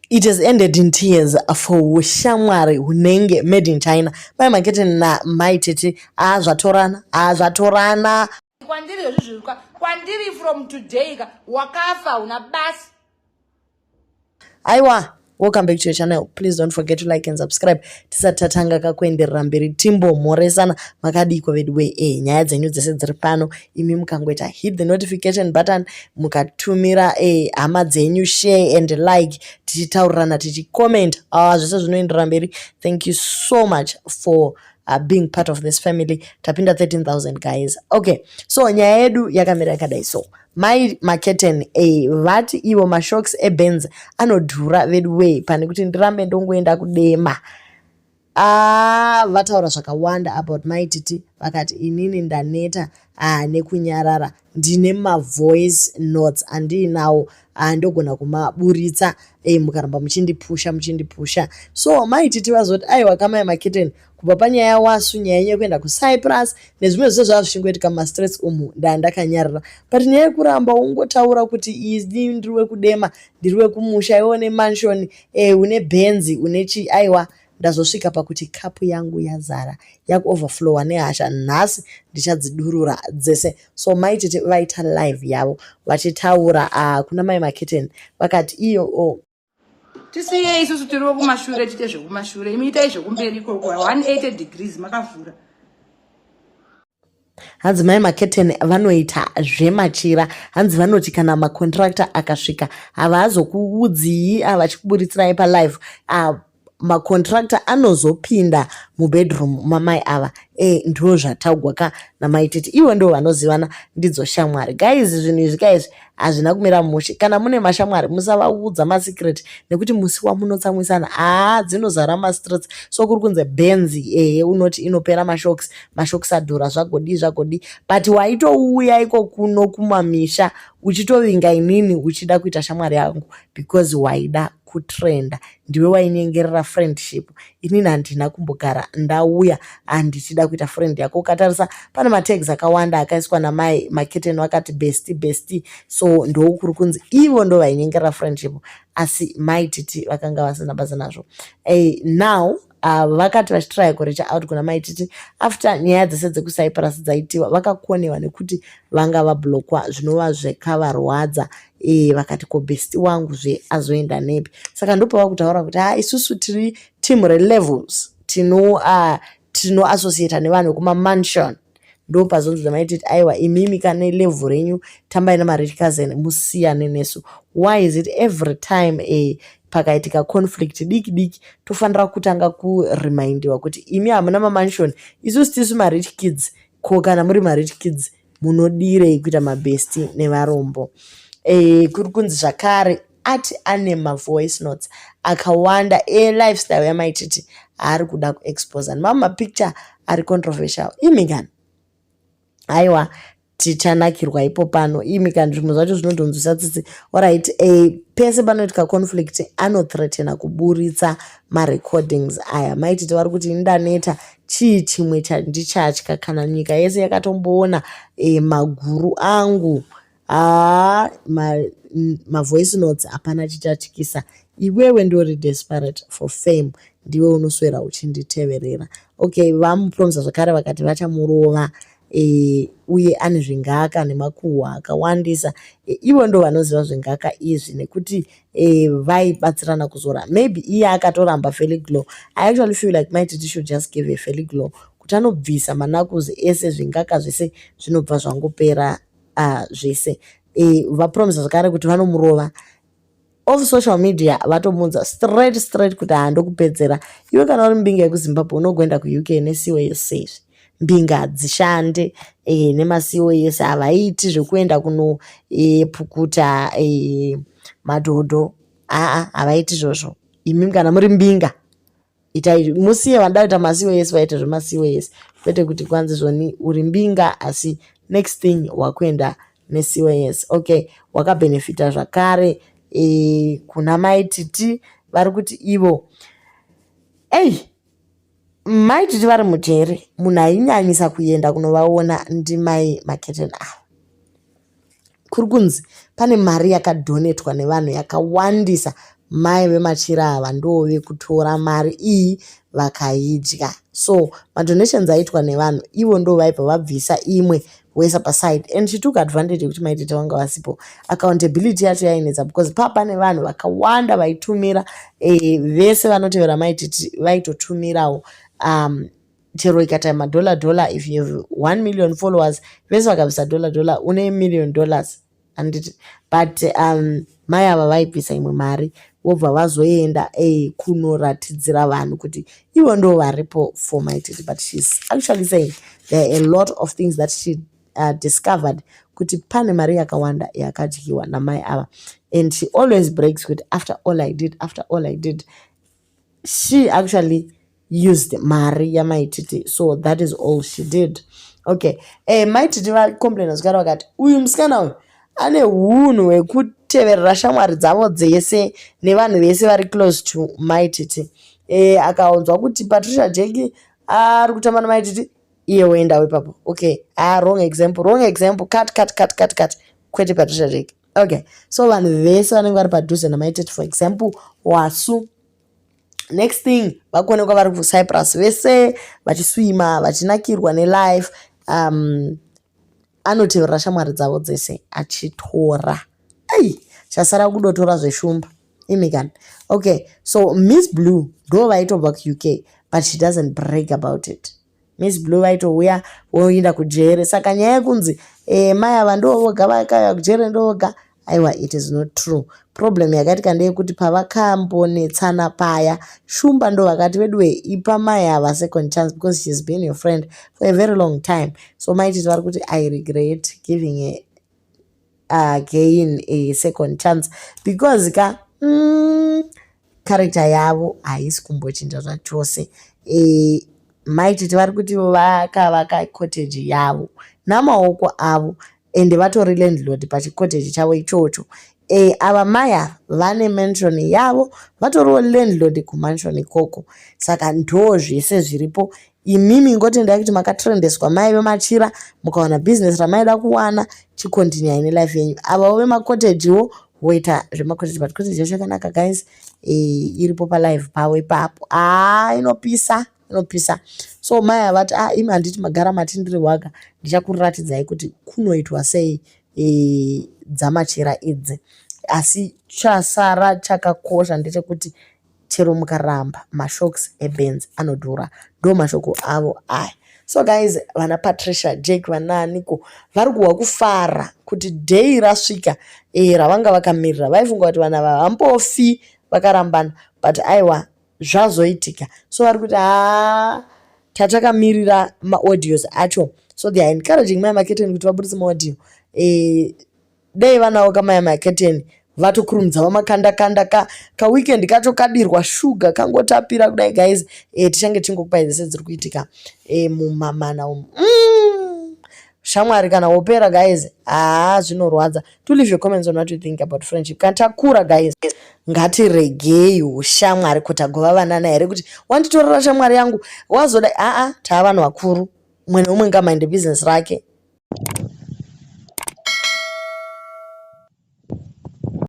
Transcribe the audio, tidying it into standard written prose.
It has ended in tears for ushamwari hunenge made in China. Mai Maketen na Mai Titi zvatorana. Kwandiri from today wakafa una basi. Aiwa, welcome back to your channel. Please don't forget to like and subscribe. Tisatatanga kakuenderera mberi timbo mhoresana makadiko vedwe nyaya dzenyu dzese dziri pano imi mukangoita hit the notification button mukatumira hama dzenyu share and like tichitaurirana tichicomment zvese zvinoenderera mberi. Thank you so much for being part of this family. Tapinda 13,000 guys. Okay, so nyaya yedu yakamira yakadai so Mai Maketen vati ivo mashocks eBenz anodhura vedway pane kuti ndirambe ndongoenda kudema. Vataura zvakawanda about Mai Titi vakati inini ndaneta nekunyarara ndine voice notes andinawo ndogona kumaburitsa mukaramba muchindipusha. So Mai Titi vazoti aiwa kamai Maketen kubva panyaya wasu nyaya yenyu yekuenda kuCyprus nezvimwe zvose zvazvichingoitika mumastress umu ndandakanyarara, but nyaya yekuramba ungotaura kuti ini ndiri wekudema ndiri wekumusha iwo nemansion une Benz une chi aiwa ndazosvika pakuti kapu yangu yazara yakuoverflowa nehasha nhasi ndichadzidurura dzese. So Mai Titi vaita live yavo vachitaura kuna Mai Maketen vakati iyo Tisiye isusu tiriwo kumashure tite zvekumashure imi itai zvekumberi ikoko 180 degrees makavhura. Hanzi Mai Maketen vanoita zvemachira. Hanzi vanoti kana makontractor akasvika havazokuudzii vachikuburitsirai palive. Makontractor anozopinda mubedroom mamai ava ndo zvataugwa naMai Titi. Ivo ndo vanozivana ndidzo shamwari. Guys, zvinhu izvi guys hazvina kumira mushe. Kana mune mashamwari musavaudza masecret nekuti musi wamunotsamwisana dzinozara mastress. So kuri kunze Benz unoti inopera mashocks adhura zvagodi but waitouya iko kuno kumamisha uchitovinga inini uchida kuita shamwari yangu because waida kutrenda, ndiwe wainyengerera friendship. Inini handina kumbogara ndauya handichida kuita friend yako. Ukatarisa pane matags akawanda akaiswa naMai Maketen vakati bestie. So ndokuri kunzi ivo ndo vainyengerera friendship asi Mai Titi vakanga vasina basa nazvo. Now vakati vachitry kurecha out kuna Mai Titi after nyaya dzese dzekuCyprus dzaitiwa vakakonewa nekuti vanga vablokwa zvinova zvekavarwadza. Vakati ko bestie wangu azoenda nepi. Saka ndopa vakutaura kuti isusu tiri team relevels tino associate nevanhu kumamansion. Ndopazonzi Mai Titi aiwa imimi kana level renyu tambai namarich cousin musiyane nesu. Why is it every time pakaitika conflict diki tofanira kutanga kuremindiwa kuti imi hamuna mamansion isusu tisu marich kids ko kana muri marich kids munodirei kuita mabesti nevarombo. Kuri kunzi zvakare ati ane voice notes akawanda lifestyle yaMai Titi ari kuda kuexpose mapicture ari controversial. Imigani aiwa tichanakirwa ipo pano imikani zvimwe zvacho zvinondonzwisa tsitsi. Alright, pese panoitika conflict anothreatena kuburitsa marecordings aya. Mai Titi vari kuti ndaneta chii chimwe chandichatya kana nyika yese yakatomboona maguru angu voice notes hapana chichatyisa. Iwewe ndori desperate for fame ndiwe unoswera uchinditeverera. Okay, vamupromisa zvakare vakati vachamurova uye ane zvingaka nemakuhwa akawandisa. Ivo ndo vanoziva zvingaka izvi nekuti vaibatsirana kuzora. Maybe iye akatoramba Feliglo. I actually feel like Mai Titi should just give a Feliglo kuti anobvisa manakuzi ese zvingaka zvese zvinobva zvangopera zvese. Vapromisa zvakare kuti vanomurova. Off social media vatomunza straight kuti handokupedzera. Iwe kana uri mbinga yekuZimbabwe unogoenda kuUK neCOS safe. Mbinga hadzishande neMaCOS havaiti zvekuenda kunopukuta madhodho. Havaiti izvozvo. Imi kana muri mbinga itai musiye vanoda kuita maCOS vaite zvemaCOS kwete kuti kwanzi zvoni uri mbinga asi next thing wakuenda neCOS. Okay, wakabenefita zvakare kuna Mai Titi vari kuti ivo Mai Titi vari mujere munhu ainyanyisa kuenda kunovaona ndiMai Maketen kuri kunzi pane mari yakadhonetwa nevanhu yakawandisa mai vemachira ava ndove kutora mari iyi vakaidya. So madonations aitwa nevanhu ivo ndo vaibva vabvisa imwe voisa paside, and she took advantage yekuti maitete vanga vasipo. Accountability yacho yainetsa because pane vanhu vakawanda vaitumira, vese vanotevera maitete vaitotumirawo chero ikata $, if you have 1 million followers vese vakabvisa $, une $1 million anditi. But mai ava vaibvisa imwe mari vobva vazoenda kunoratidzira vanhu kuti ivo ndo varipo for maitete. But she's actually saying there are a lot of things that she discovered kuti pane mari yakawanda yakadyiwa namai ava, and she always breaks kuti after all I did, she actually used mari yamaitete. So that is all she did. Okay, maitete vacomplaina zvikara vakati uyu musikana uyu ane hunhu hwekuteverera shamwari dzavo dzese nevanhu vese vari close to maitete. Akaonzwa kuti Patricia Jeki ari kutamba namaitete, iye woendawo ipapo. Okay, wrong example, cut. Kwete Patricia Jeki. Okay, so vanhu vese vanenge vari padhuze namaitete, for example Wasu. Next thing vakuonekwa vari kuCyprus vese vachiswima vachinakirwa nelife. Anoteverera shamwari dzavo dzese achitora. Chasara kudotora zveshumba imikani. Okay, so Miss Blue ndo vaitobva kuUK, but she doesn't brag about it. Miss Blue vaitouya voenda kujere. Saka nyaya yekunzi mai ava ndovoga vakauya kujere ndovoga, aiwa, it is not true. Problem yakaitika ndeyekuti pavakambonetsana paya, shumba ndo vakati wedwe ipa mai ava second chance because she's been your friend for a very long time. So maitete vari kuti I regret giving again a second chance because character yavo haisi kumbochinja zvachose. Maitete vari kuti vakavaka cottage yavo namaoko avo ende vatori landlord pachicottage chavo ichocho. Ava mai vane mansion yavo, vatoriwo landlord kumansion ikoko. Saka ndo zvese zviripo. Imimi ngotendai kuti makatrendeswa mai vemachira mukawana business ramaida kuwana, chikontinua nelife yenyu. Ava vemacottagewo voita zvemacotage, but cottage yacho yakanaka guys. Iripo palive pavo ipapo. Inopisa. So mai avati imi handiti magara matindiri waka, ndichakuratidzai kuti kunoitwa sei dzamachira idzi. Asi chasara chakakosha ndechekuti chero mukaramba mashokes eBenz anodhura, ndo mashoko avo aya. So guys, vana Patricia Jeki vanaaniko vari kuwa kufara kuti day rasvika ravanga vakamirira. Vaifunga kuti vana ava hambofi vakarambana, but aiwa zvazoitika. So vari kuti tatakamirira maaudios acho. So they are encouraging mai maketeni kuti vabudise maaudio. Dei vanawo kamai maketeni vatokurumidza vamakanda kaweekend kacho kadirwa shuga kangotapira kudai guys. Tichange tingokupai dzese dziri kuitika mumamana umu. Shamwari kana wopera guys, zvinorwadza. To leave your comments on what you think about friendship. Kana takura guys, ngatiregei ushamwari kuti agova vanana here kuti wanditorera shamwari yangu wazoda. Tava vanhu vakuru, umwe neumwe ngamainde business rake.